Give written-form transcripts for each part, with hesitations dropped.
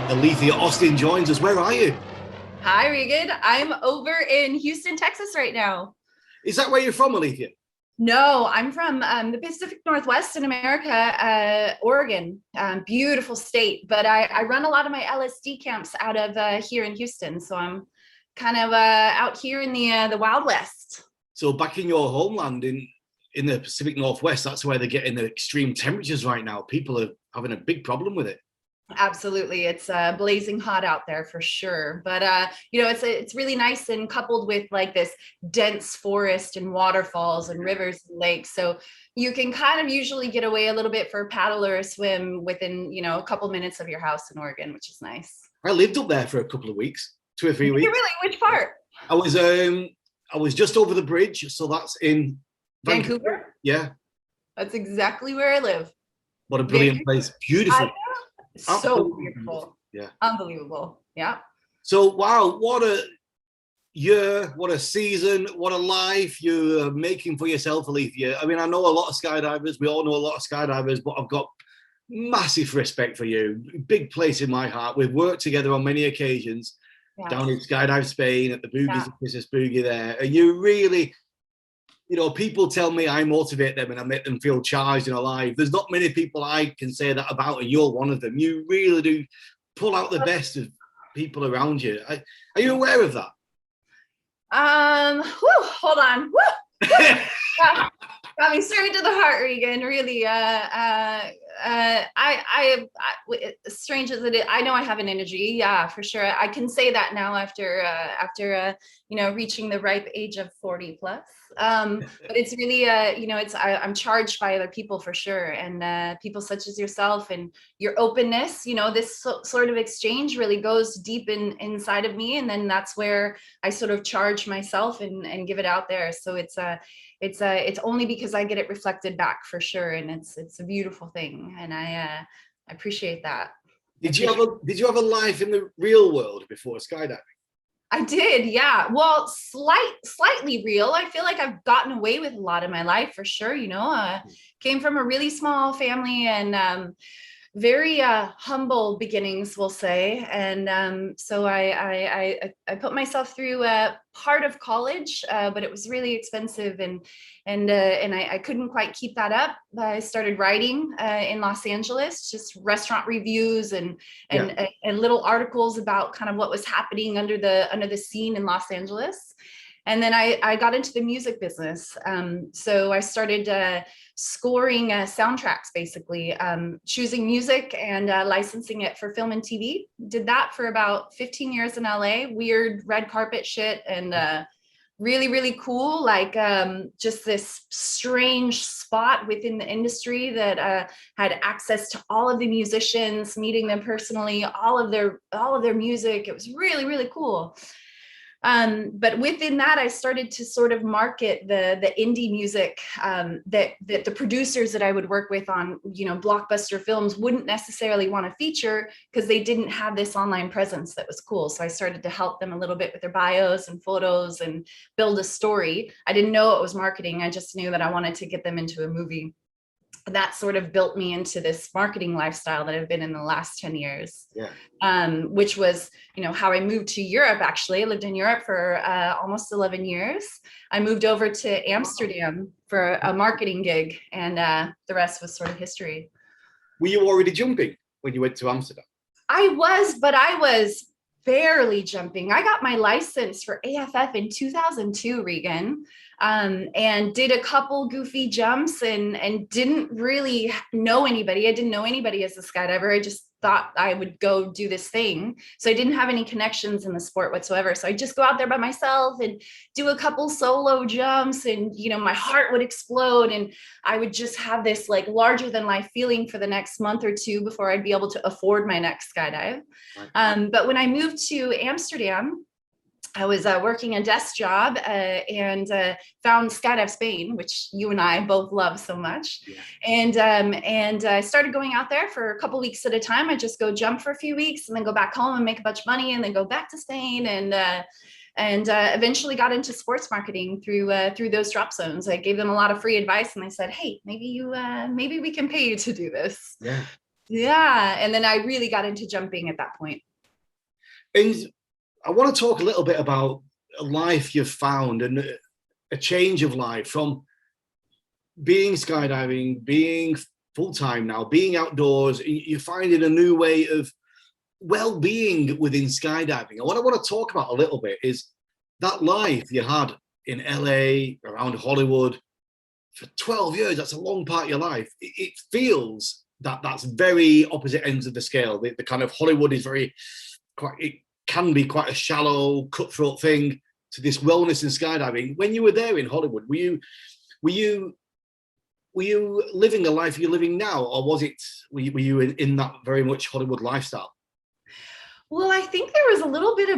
Alethia Austin joins us. Where are you? Hi, Regan. I'm over in Houston, Texas right now. Is that where you're from, Alethia? No, I'm from the Pacific Northwest in America, Oregon. Beautiful state, but I run a lot of my LSD camps out of here in Houston. So I'm kind of out here in the Wild West. So back in your homeland in the Pacific Northwest, that's where they're getting the extreme temperatures right now. People are having a big problem with it. Absolutely, it's blazing hot out there for sure. But it's really nice and coupled with like this dense forest and waterfalls and rivers and lakes. So you can kind of usually get away a little bit for a paddle or a swim within a couple minutes of your house in Oregon, which is nice. I lived up there for a couple of weeks, 2 or 3 weeks. Really? Which part? I was just over the bridge, so that's in Vancouver? Yeah. That's exactly where I live. What a brilliant place. Beautiful. So beautiful. Yeah. Unbelievable. Yeah. So, wow, what a year, what a season, what a life you're making for yourself, Alethia. I mean, I know a lot of skydivers. We all know a lot of skydivers, but I've got massive respect for you. Big place in my heart. We've worked together on many occasions down in Skydive Spain at the Boogies and Christmas Boogie there. And you really, people tell me I motivate them and I make them feel charged and alive. There's not many people I can say that about, and you're one of them. You really do pull out the best of people around you. Are you aware of that? Hold on. Woo! Got me straight to the heart, Regan. Really, strange as it is, I know I have an energy. Yeah, for sure. I can say that now after reaching the ripe age of 40 plus. But it's really, I'm charged by other people for sure, and people such as yourself and your openness. This sort of exchange really goes deep inside of me, and then that's where I sort of charge myself and give it out there. So it's only because I get it reflected back for sure, and it's a beautiful thing, and I appreciate that. Did you have a life in the real world before skydiving? I did, yeah. Well, slightly real. I feel like I've gotten away with a lot of my life for sure. Came from a really small family and very humble beginnings, we'll say. And so I put myself through part of college, but it was really expensive, and I couldn't quite keep that up. I started writing in Los Angeles, just restaurant reviews and little articles about kind of what was happening under the scene in Los Angeles. And then I got into the music business. So I started scoring soundtracks, basically, choosing music and licensing it for film and TV. Did that for about 15 years in LA, weird red carpet shit, and really, really cool. Like just this strange spot within the industry that had access to all of the musicians, meeting them personally, all of their music. It was really, really cool. But within that, I started to sort of market the indie music that the producers that I would work with on, blockbuster films wouldn't necessarily want to feature because they didn't have this online presence that was cool. So I started to help them a little bit with their bios and photos and build a story. I didn't know it was marketing. I just knew that I wanted to get them into a movie. That sort of built me into this marketing lifestyle that I've been in the last 10 years, which was, how I moved to Europe. Actually, I lived in Europe for almost 11 years. I moved over to Amsterdam for a marketing gig, and the rest was sort of history. Were you already jumping when you went to Amsterdam? I was, but I was barely jumping. I got my license for AFF in 2002, Regan, and did a couple goofy jumps and didn't really know anybody. I didn't know anybody as a skydiver. I just thought I would go do this thing. So I didn't have any connections in the sport whatsoever. So I just go out there by myself and do a couple solo jumps, and, my heart would explode. And I would just have this like larger than life feeling for the next month or two before I'd be able to afford my next skydive. But when I moved to Amsterdam, I was working a desk job and found Skydive Spain, which you and I both love so much. And I started going out there for a couple weeks at a time. I just go jump for a few weeks and then go back home and make a bunch of money and then go back to Spain, and eventually got into sports marketing through those drop zones. I gave them a lot of free advice, and they said, "Hey, maybe we can pay you to do this." Yeah. Yeah. And then I really got into jumping at that point. And I want to talk a little bit about a life you've found and a change of life from being skydiving, being full-time now, being outdoors. You're finding a new way of well-being within skydiving. And what I want to talk about a little bit is that life you had in LA, around Hollywood, for 12 years. That's a long part of your life. It feels that that's very opposite ends of the scale. The kind of Hollywood is it can be quite a shallow, cutthroat thing, to this wellness in skydiving. When you were there in Hollywood, were you living a life you're living now, or were you in that very much Hollywood lifestyle? Well, I think there was a little bit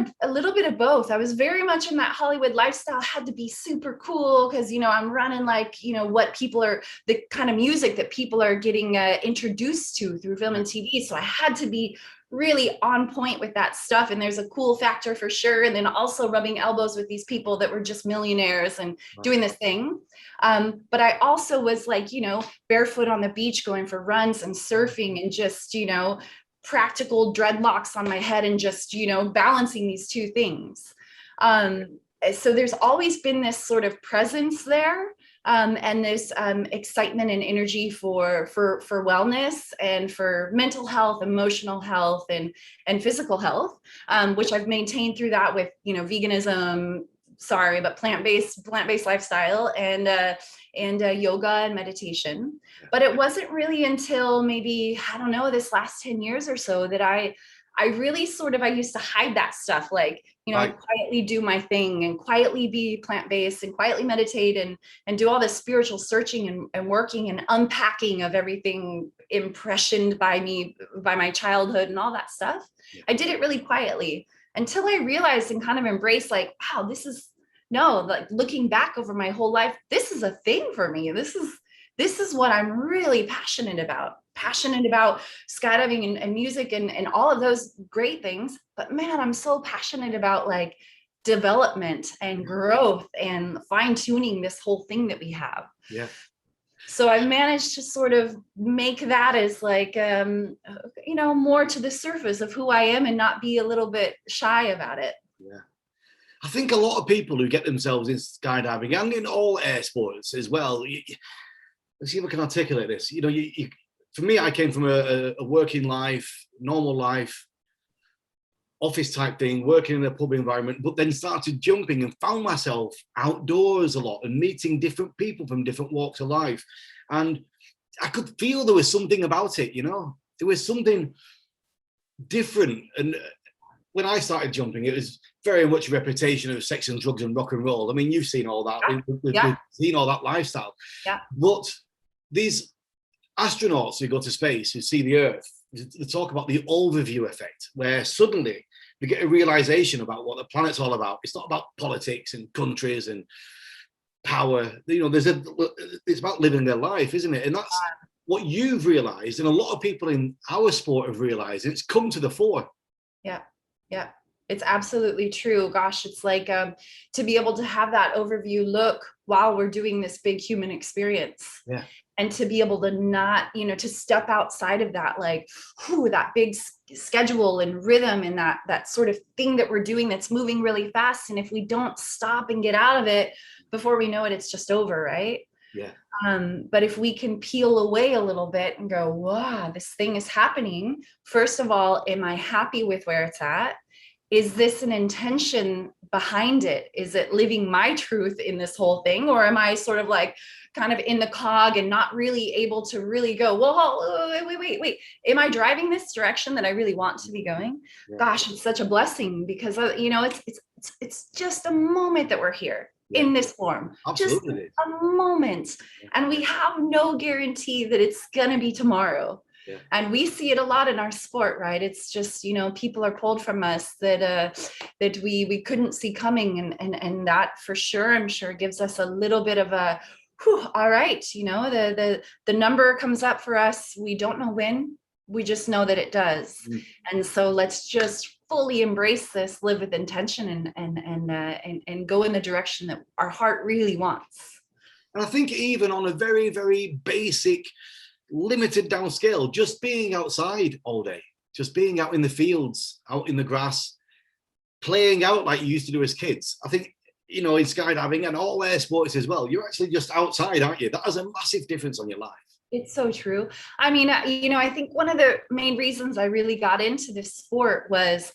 of both. I was very much in that Hollywood lifestyle, had to be super cool because, I'm running like, what people are, the kind of music that people are getting introduced to through film and TV. So I had to be really on point with that stuff. And there's a cool factor for sure. And then also rubbing elbows with these people that were just millionaires and doing this thing. But I also was like, barefoot on the beach, going for runs and surfing and just, practical dreadlocks on my head and just, balancing these two things. So there's always been this sort of presence there, and this excitement and energy for wellness and for mental health, emotional health, and physical health, which I've maintained through that with, veganism, but plant-based lifestyle and yoga and meditation. But it wasn't really until maybe, I don't know, this last 10 years or so that I really I used to hide that stuff. Like, I'd quietly do my thing and quietly be plant-based and quietly meditate and do all this spiritual searching and working and unpacking of everything impressioned by me, by my childhood and all that stuff. I did it really quietly until I realized and kind of embraced, like, wow, like looking back over my whole life, this is a thing for me. This is what I'm really passionate about skydiving and music and all of those great things. But man, I'm so passionate about like development and growth and fine tuning this whole thing that we have. Yeah. So I managed to sort of make that as like, more to the surface of who I am and not be a little bit shy about it. Yeah. I think a lot of people who get themselves in skydiving and in all air sports as well, let's see if I can articulate this. For me, I came from a working life, normal life, office type thing, working in a pub environment, but then started jumping and found myself outdoors a lot and meeting different people from different walks of life. And I could feel there was something about it, there was something different. And when I started jumping, it was very much a reputation of sex and drugs and rock and roll. I mean, you've seen all that. We've seen all that lifestyle. Yeah. But these astronauts who go to space, who see the Earth, they talk about the overview effect, where suddenly they get a realization about what the planet's all about. It's not about politics and countries and power. It's about living their life, isn't it? And that's what you've realized, and a lot of people in our sport have realized. It's come to the fore. Yeah. Yeah, it's absolutely true. Gosh, it's like to be able to have that overview look while we're doing this big human experience. Yeah. And to be able to not, to step outside of that, like, that big schedule and rhythm and that sort of thing that we're doing that's moving really fast. And if we don't stop and get out of it, before we know it, it's just over, right? Yeah. But if we can peel away a little bit and go, wow, this thing is happening. First of all, am I happy with where it's at? Is this an intention behind it? Is it living my truth in this whole thing? Or am I sort of like kind of in the cog and not really able to really go, well, wait. Am I driving this direction that I really want to be going? Yeah. Gosh, it's such a blessing because, it's just a moment that we're here. Yeah. In this form. Absolutely. Just a moment. Yeah. And we have no guarantee that it's going to be tomorrow. Yeah. And we see it a lot in our sport, right? It's just, people are pulled from us that we couldn't see coming. And that for sure, I'm sure gives us a little bit of a, all right, the number comes up for us. We don't know when, we just know that it does. Mm. And so let's just fully embrace this, live with intention and go in the direction that our heart really wants. And I think even on a very, very basic limited downscale, just being outside all day, just being out in the fields, out in the grass, playing out like you used to do as kids. I think, you know, in skydiving and all air sports as well, you're actually just outside, aren't you? That has a massive difference on your life. It's so true. I mean, you know, I think one of the main reasons I really got into this sport was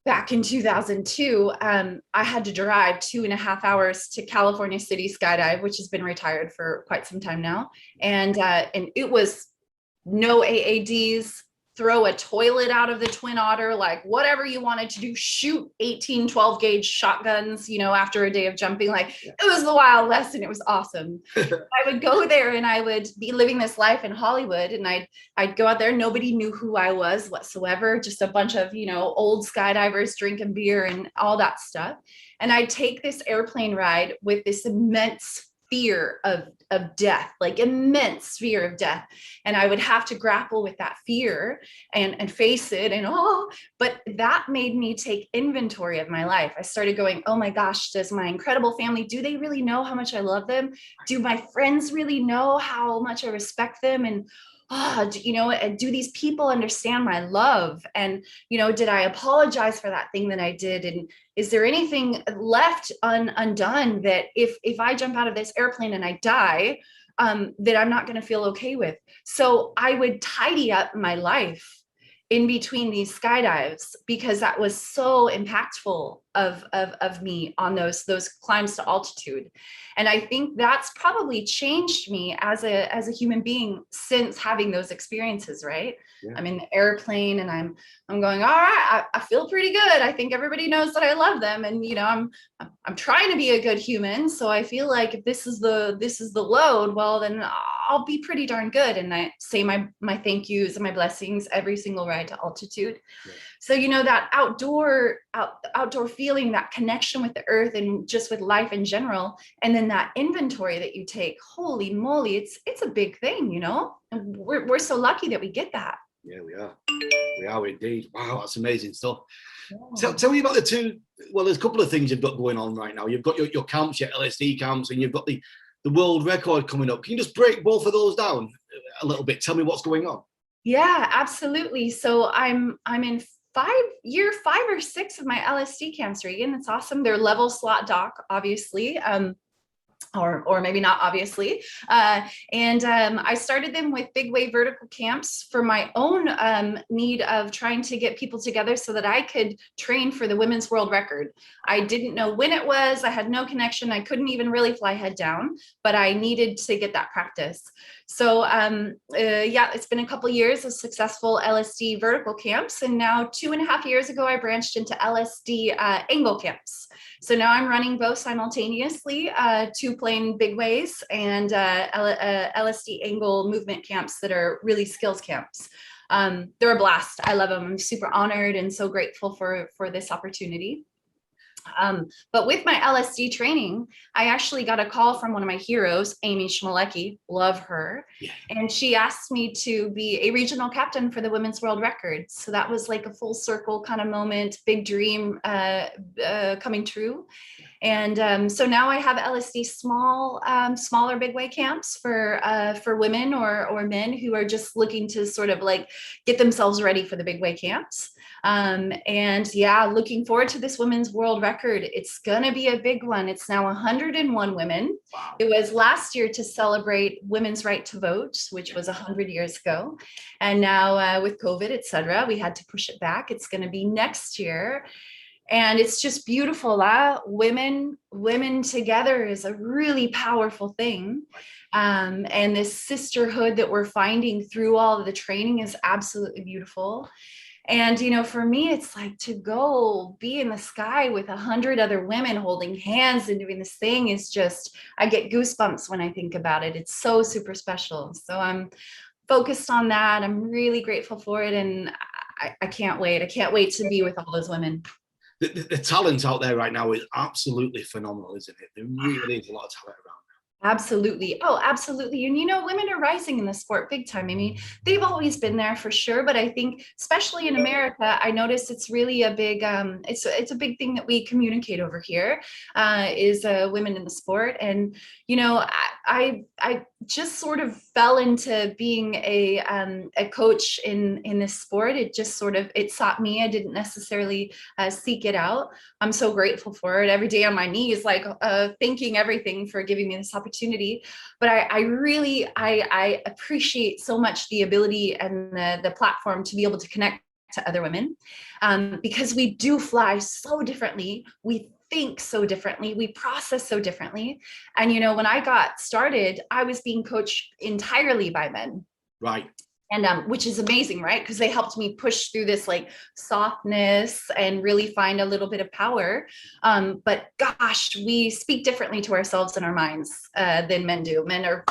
back in 2002, I had to drive 2.5 hours to California City Skydive, which has been retired for quite some time now. And it was no AADs, throw a toilet out of the Twin Otter, like whatever you wanted to do, shoot 18, 12 gauge shotguns, you know, after a day of jumping. Like it was the Wild West and it was awesome. I would go there and I would be living this life in Hollywood, and I'd go out there. Nobody knew who I was whatsoever. Just a bunch of, you know, old skydivers drinking beer and all that stuff. And I'd take this airplane ride with this immense fear of death, like immense fear of death. And I would have to grapple with that fear and face it and but that made me take inventory of my life. I started going, oh my gosh, does my incredible family, do they really know how much I love them? Do my friends really know how much I respect them? And you know, do these people understand my love? And, you know, did I apologize for that thing that I did? And is there anything left undone that if I jump out of this airplane and I die, that I'm not going to feel okay with? So I would tidy up my life in between these skydives, because that was so impactful of me on those climbs to altitude. And I think that's probably changed me as a human being since having those experiences, right? Yeah. I'm in the airplane and I'm going, all right, I feel pretty good. I think everybody knows that I love them. And, you know, I'm trying to be a good human. So I feel like if this is the load, well, then I'll be pretty darn good. And I say my thank yous and my blessings every single ride to altitude. Yeah. So, you know, that outdoor feeling, that connection with the earth and just with life in general. And then that inventory that you take, holy moly, it's a big thing, you know, and we're so lucky that we get that. Yeah, we are. We are indeed. Wow, that's amazing stuff. Yeah. Tell me about the two. Well, there's a couple of things you've got going on right now. You've got your camps, your LSD camps, and you've got the world record coming up. Can you just break both of those down a little bit? Tell me what's going on. Yeah, absolutely. So I'm in year 5 or 6 of my LSD camps, Regan. It's awesome. They're level slot dock, obviously. Or maybe not obviously. I started them with big wave vertical camps for my own need of trying to get people together so that I could train for the women's world record. I didn't know when it was. I had no connection. I couldn't even really fly head down, but I needed to get that practice. So yeah, it's been a couple of years of successful LSD vertical camps. And now 2.5 years ago, I branched into LSD angle camps. So now I'm running both simultaneously, 2 plane big ways and LSD angle movement camps that are really skills camps. They're a blast. I love them. I'm super honored and so grateful for this opportunity. But with my LSD training, I actually got a call from one of my heroes, Amy Schmalecki, love her. Yeah. And she asked me to be a regional captain for the women's world record. So that was like a full circle kind of moment, big dream coming true. And so now I have LSD smaller big way camps for women or men who are just looking to sort of like get themselves ready for the big way camps. And yeah, looking forward to this women's world record. It's going to be a big one. It's now 101 women. Wow. It was last year to celebrate women's right to vote, which was 100 years ago. And now with COVID, et cetera, we had to push it back. It's going to be next year. And it's just beautiful. Women together is a really powerful thing. And this sisterhood that we're finding through all of the training is absolutely beautiful. And, you know, for me, it's like to go be in the sky with 100 other women holding hands and doing this thing is just, I get goosebumps when I think about it. It's so super special. So I'm focused on that. I'm really grateful for it. And I can't wait. I can't wait to be with all those women. The talent out there right now is absolutely phenomenal, isn't it? There really is a lot of talent around. Absolutely. Oh, absolutely. And women are rising in the sport big time. I mean, they've always been there for sure, but I think especially in America, I notice it's really a big it's a big thing that we communicate over here, is women in the sport. And I just sort of fell into being a coach in this sport. It just sort of it sought me. I didn't necessarily seek it out. I'm so grateful for it every day on my knees, like thanking everything for giving me this opportunity. But I really I appreciate so much the ability and the platform to be able to connect to other women, because we do fly so differently. We think so differently, we process so differently. And when I got started, I was being coached entirely by men. Right. And which is amazing, right? Because they helped me push through this like softness and really find a little bit of power. But gosh, we speak differently to ourselves and our minds than men do. Men are,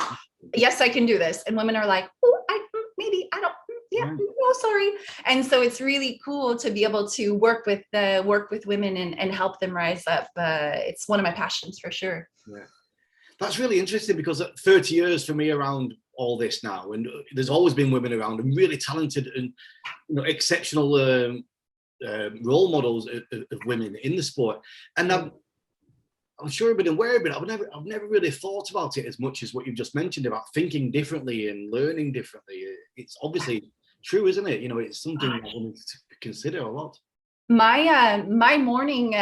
yes, I can do this. And women are like, oh, maybe I don't, yeah, no, sorry. And so it's really cool to be able to work with women and help them rise up. It's one of my passions for sure. Yeah. That's really interesting, because 30 years for me around all this now, and there's always been women around and really talented and exceptional role models of women in the sport. And I'm sure I've been aware of it. I've never really thought about it as much as what you've just mentioned about thinking differently and learning differently. It's obviously true, isn't it? It's something I want to consider a lot. My morning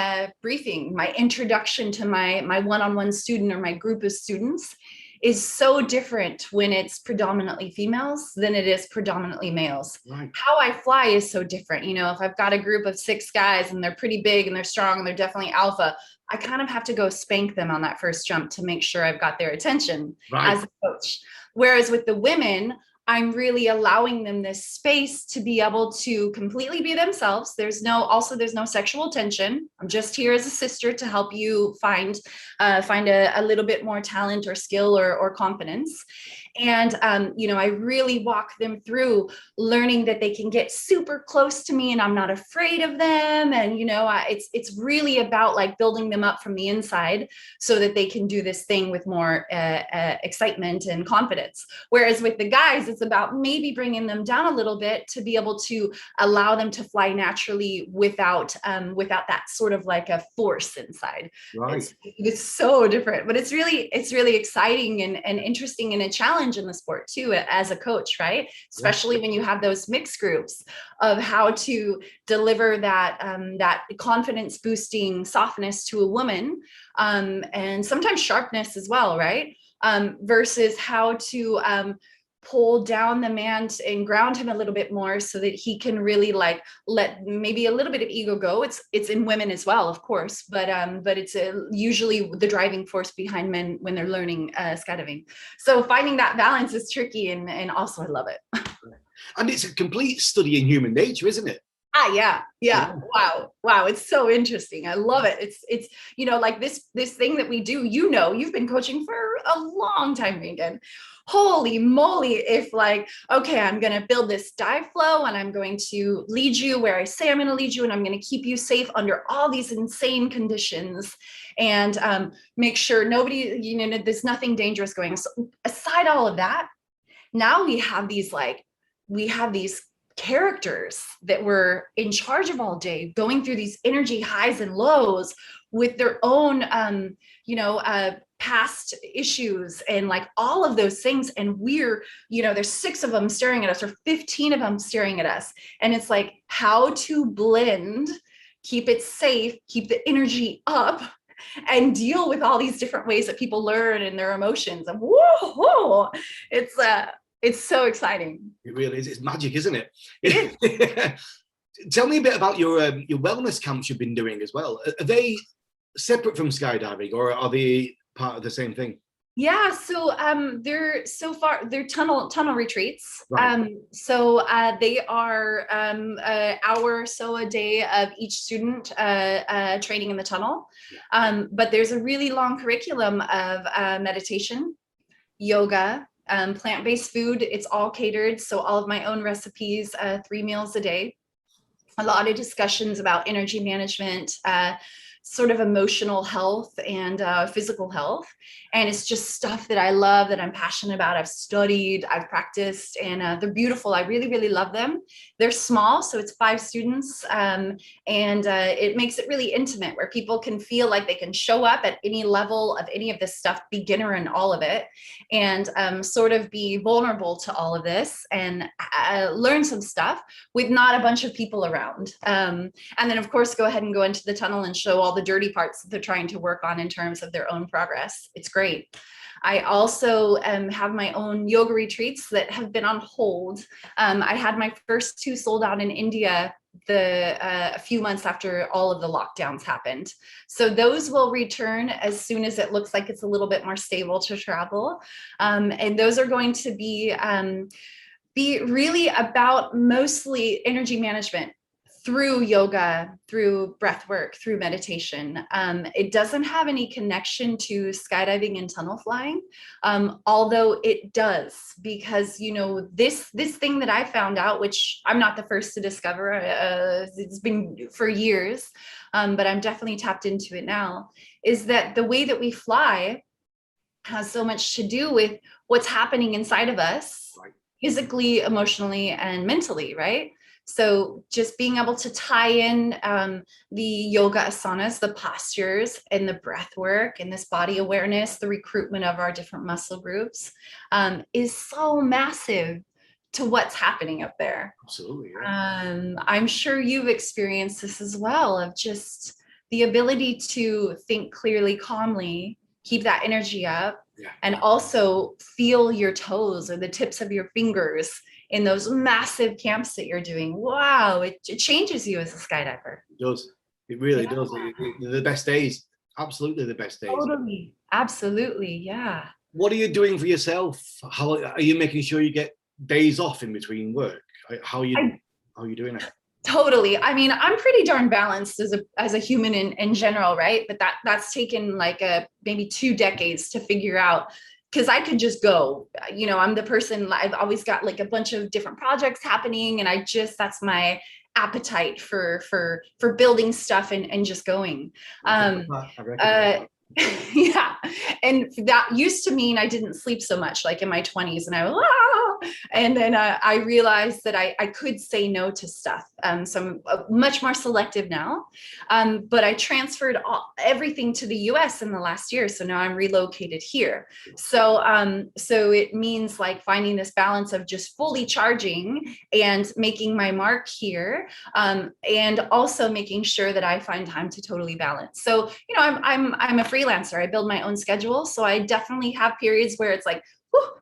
briefing, my introduction to my one-on-one student or my group of students is so different when it's predominantly females than it is predominantly males. Right. How I fly is so different. If I've got a group of 6 guys and they're pretty big and they're strong and they're definitely alpha, I kind of have to go spank them on that first jump to make sure I've got their attention as a coach. Whereas with the women, I'm really allowing them this space to be able to completely be themselves. There's no sexual tension. I'm just here as a sister to help you find a little bit more talent or skill or confidence. And, I really walk them through learning that they can get super close to me and I'm not afraid of them. And, it's really about like building them up from the inside so that they can do this thing with more excitement and confidence. Whereas with the guys, it's about maybe bringing them down a little bit to be able to allow them to fly naturally without that sort of like a force inside. Right. It's so different, but it's really exciting and interesting and a challenge in the sport too, as a coach, right? Especially when you have those mixed groups of how to deliver that confidence boosting softness to a woman, and sometimes sharpness as well, right? Versus how to pull down the man and ground him a little bit more so that he can really like let maybe a little bit of ego go. It's in women as well, of course, but it's usually the driving force behind men when they're learning skydiving. So finding that balance is tricky, and also I love it. And it's a complete study in human nature, isn't it? Yeah. Wow. It's so interesting. I love it. It's like this thing that we do, you've been coaching for a long time, Regan. Holy moly, if like, okay, I'm going to build this dive flow and I'm going to lead you where I say I'm going to lead you, and I'm going to keep you safe under all these insane conditions and make sure nobody, there's nothing dangerous going on. So aside all of that, now we have these characters that were in charge of all day, going through these energy highs and lows with their own, past issues and like all of those things. And we're, there's 6 of them staring at us or 15 of them staring at us. And it's like how to blend, keep it safe, keep the energy up, and deal with all these different ways that people learn and their emotions. And whoa, it's so exciting. It really is. It's magic, isn't it? It is. Tell me a bit about your wellness camps you've been doing as well. Are they separate from skydiving, or are they part of the same thing? Yeah, so they're tunnel retreats. Right. So they are an hour or so a day of each student training in the tunnel. But there's a really long curriculum of meditation, yoga, plant-based food. It's all catered, so all of my own recipes, 3 meals a day. A lot of discussions about energy management, sort of emotional health and physical health. And it's just stuff that I love, that I'm passionate about. I've studied, I've practiced, and they're beautiful. I really, really love them. They're small, so it's 5 students, and it makes it really intimate, where people can feel like they can show up at any level of any of this stuff, beginner and all of it, and sort of be vulnerable to all of this and learn some stuff with not a bunch of people around. And then, of course, go ahead and go into the tunnel and show all the dirty parts that they're trying to work on in terms of their own progress. It's great. I also have my own yoga retreats that have been on hold. I had my first 2 sold out in India a few months after all of the lockdowns happened. So those will return as soon as it looks like it's a little bit more stable to travel. And those are going to be really about mostly energy management through yoga, through breath work, through meditation. It doesn't have any connection to skydiving and tunnel flying, although it does, because, you know, this thing that I found out, which I'm not the first to discover, it's been for years, but I'm definitely tapped into it now, is that the way that we fly has so much to do with what's happening inside of us, physically, emotionally, and mentally, right? So just being able to tie in the yoga asanas, the postures, and the breath work, and this body awareness, the recruitment of our different muscle groups, is so massive to what's happening up there. Absolutely. Yeah. I'm sure you've experienced this as well, of just the ability to think clearly, calmly, keep that energy up, and also feel your toes or the tips of your fingers in those massive camps that you're doing. Wow, it changes you as a skydiver. It does. It really does. The best days. Absolutely the best days. Totally. Absolutely. Yeah. What are you doing for yourself? How are you making sure you get days off in between work? How are you doing it? Totally. I mean, I'm pretty darn balanced as a human in general, right? But that's taken like maybe 2 decades to figure out, because I could just go, you know, I'm the person, I've always got like a bunch of different projects happening, and that's my appetite for building stuff and just going. Yeah. And that used to mean I didn't sleep so much, like in my 20s, and I was, and then I realized that I could say no to stuff. So I'm much more selective now. But I transferred everything to the US in the last year. So now I'm relocated here. So it means like finding this balance of just fully charging and making my mark here, and also making sure that I find time to totally balance. So, you know, I'm a freelancer. I build my own schedule. So I definitely have periods where it's like,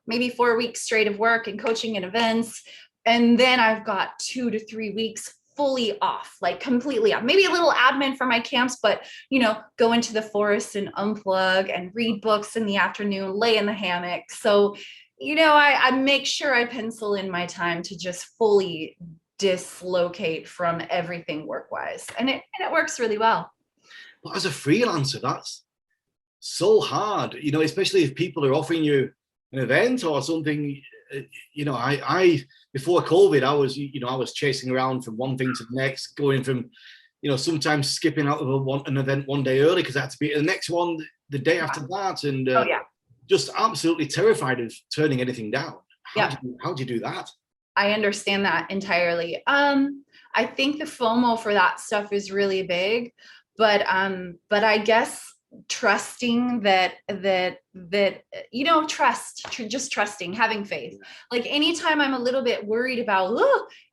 maybe 4 weeks straight of work and coaching and events. And then I've got 2 to 3 weeks fully off, like completely off. Maybe a little admin for my camps, but, you know, go into the forest and unplug and read books in the afternoon, lay in the hammock. So, you know, I make sure I pencil in my time to just fully dislocate from everything work-wise. And it works really well. But as a freelancer, that's so hard, you know, especially if people are offering you an event or something. You know, I before COVID, I was chasing around from one thing to the next, going from, you know, sometimes skipping out of an event one day early because I had to be at the next one the day after that, and just absolutely terrified of turning anything down. How do you do that? I understand that entirely. I think the FOMO for that stuff is really big, but I guess trusting that you know, just trusting, having faith. Like anytime I'm a little bit worried about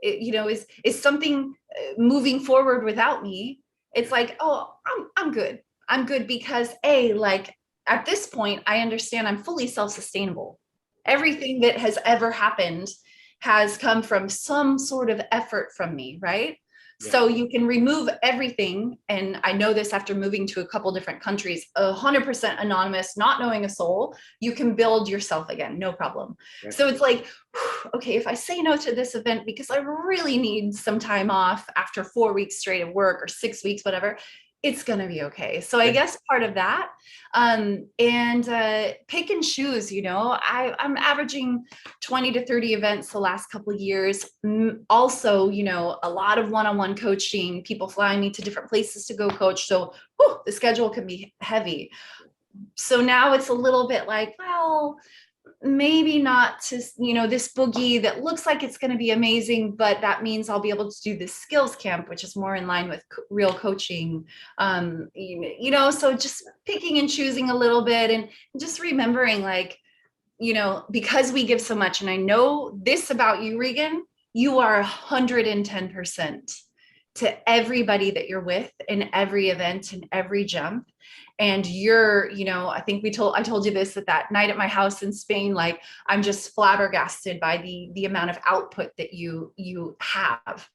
you know, is something moving forward without me, it's like, oh, I'm good because like at this point I understand I'm fully self-sustainable. Everything that has ever happened has come from some sort of effort from me, right? So you can remove everything. And I know this after moving to a couple different countries, 100% anonymous, not knowing a soul, you can build yourself again, no problem. So it's like, okay, if I say no to this event because I really need some time off after 4 weeks straight of work or 6 weeks, whatever, it's going to be okay. So I guess part of that, and pick and choose, you know, I'm averaging 20 to 30 events the last couple of years. Also, you know, a lot of one-on-one coaching, people flying me to different places to go coach. So the schedule can be heavy. So now it's a little bit like, well, maybe not to, you know, this boogie that looks like it's going to be amazing, but that means I'll be able to do this skills camp, which is more in line with real coaching. You know, so just picking and choosing a little bit, and just remembering, like, you know, because we give so much, and I know this about you, Regan, you are 110% to everybody that you're with in every event and every jump. And you're, you know, I think I told you this at that night at my house in Spain, like, I'm just flabbergasted by the amount of output that you have.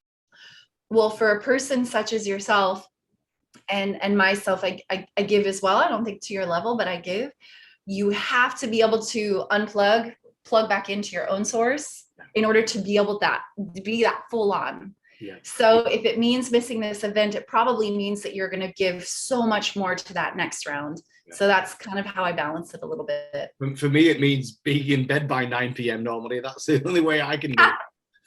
Well, for a person such as yourself and myself, I give as well. I don't think to your level, but I give. You have to be able to plug back into your own source in order to be able to be that full on. Yeah. So if it means missing this event, it probably means that you're going to give so much more to that next round. Yeah. So that's kind of how I balance it a little bit. For me, it means being in bed by 9 p.m. normally. That's the only way I can do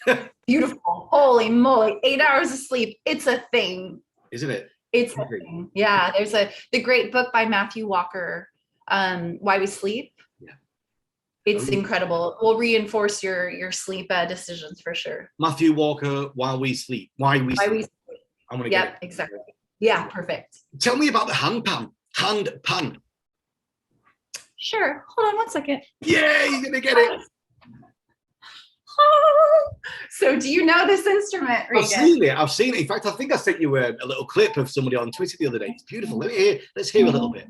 it. Beautiful. Holy moly. 8 hours of sleep. It's a thing. Isn't it? It's a thing. Yeah. There's the great book by Matthew Walker, Why We Sleep. It's incredible. Will reinforce your sleep decisions for sure. Matthew Walker, While We Sleep. Why we sleep. I'm gonna get it. Exactly. Yeah, perfect. Tell me about the handpan. Sure. Hold on one second. Yeah, you're gonna get it. So do you know this instrument, Regan? I've seen it. In fact, I think I sent you a little clip of somebody on Twitter the other day. It's beautiful. Let's hear a little bit.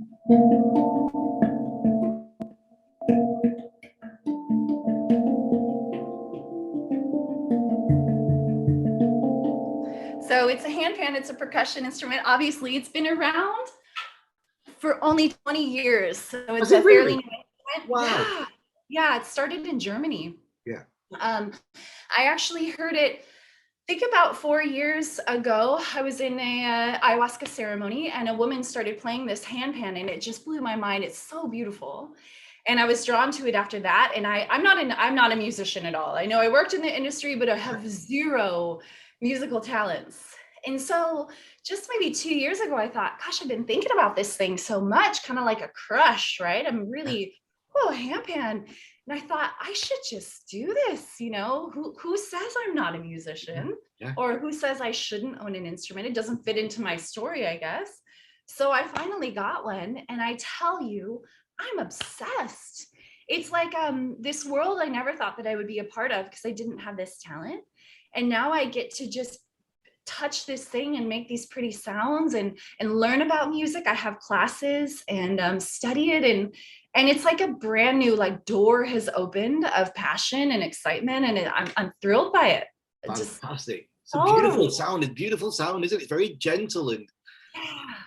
So it's a handpan, it's a percussion instrument. Obviously, it's been around for only 20 years. So it's a fairly new instrument. Wow. Yeah, it started in Germany. Yeah. I actually heard it, I think about 4 years ago. I was in a ayahuasca ceremony, and a woman started playing this handpan, and it just blew my mind. It's so beautiful. And I was drawn to it after that. And I'm not a musician at all. I know I worked in the industry, but I have zero musical talents. And so just maybe 2 years ago, I thought, gosh, I've been thinking about this thing so much, kind of like a crush, right? I'm really, handpan. And I thought, I should just do this, you know, who says I'm not a musician? Yeah. Or who says I shouldn't own an instrument? It doesn't fit into my story, I guess. So I finally got one, and I tell you, I'm obsessed. It's like this world I never thought that I would be a part of because I didn't have this talent. And now I get to just touch this thing and make these pretty sounds and learn about music. I have classes and study it. And it's like a brand new door has opened of passion and excitement. And I'm thrilled by it. Fantastic. It's a beautiful sound. It's beautiful sound, isn't it? It's very gentle and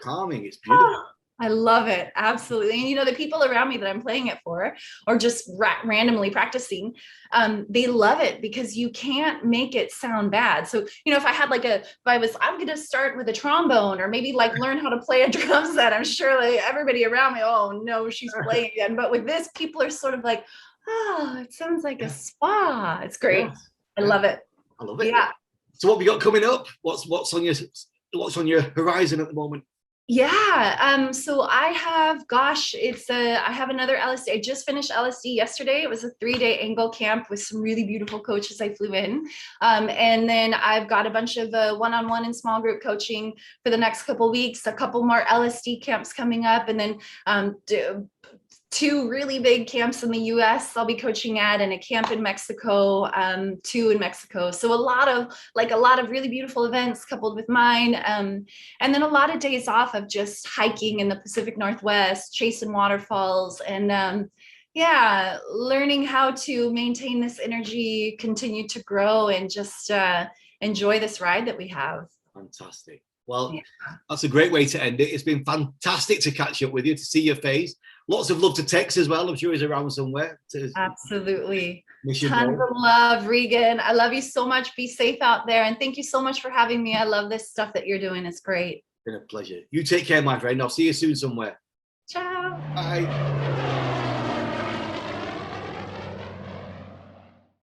calming. It's beautiful. I love it. Absolutely. And, you know, the people around me that I'm playing it for, or just randomly practicing, they love it because you can't make it sound bad. So, you know, if I had I'm going to start with a trombone or maybe learn how to play a drum set, I'm sure everybody around me, oh no, she's playing again. But with this, people are sort of like, oh, it sounds like a spa. It's great. Yes. I love it. I love it. Yeah. So what we got coming up? What's on your horizon at the moment? Yeah. So I have, I have another LSD. I just finished LSD yesterday. It was a 3-day angle camp with some really beautiful coaches I flew in. And then I've got a bunch of one-on-one and small group coaching for the next couple of weeks, a couple more LSD camps coming up, and then 2 really big camps in the US I'll be coaching at, and a camp in Mexico, 2 in Mexico. So a lot of really beautiful events coupled with mine. And then a lot of days off of just hiking in the Pacific Northwest, chasing waterfalls, and learning how to maintain this energy, continue to grow, and just enjoy this ride that we have. Fantastic. Well, that's a great way to end it. It's been fantastic to catch up with you, to see your face. Lots of love to Tex as well. I'm sure he's around somewhere. Absolutely. Tons of love, Regan. I love you so much. Be safe out there. And thank you so much for having me. I love this stuff that you're doing. It's great. Been a pleasure. You take care, my friend. I'll see you soon somewhere. Ciao. Bye.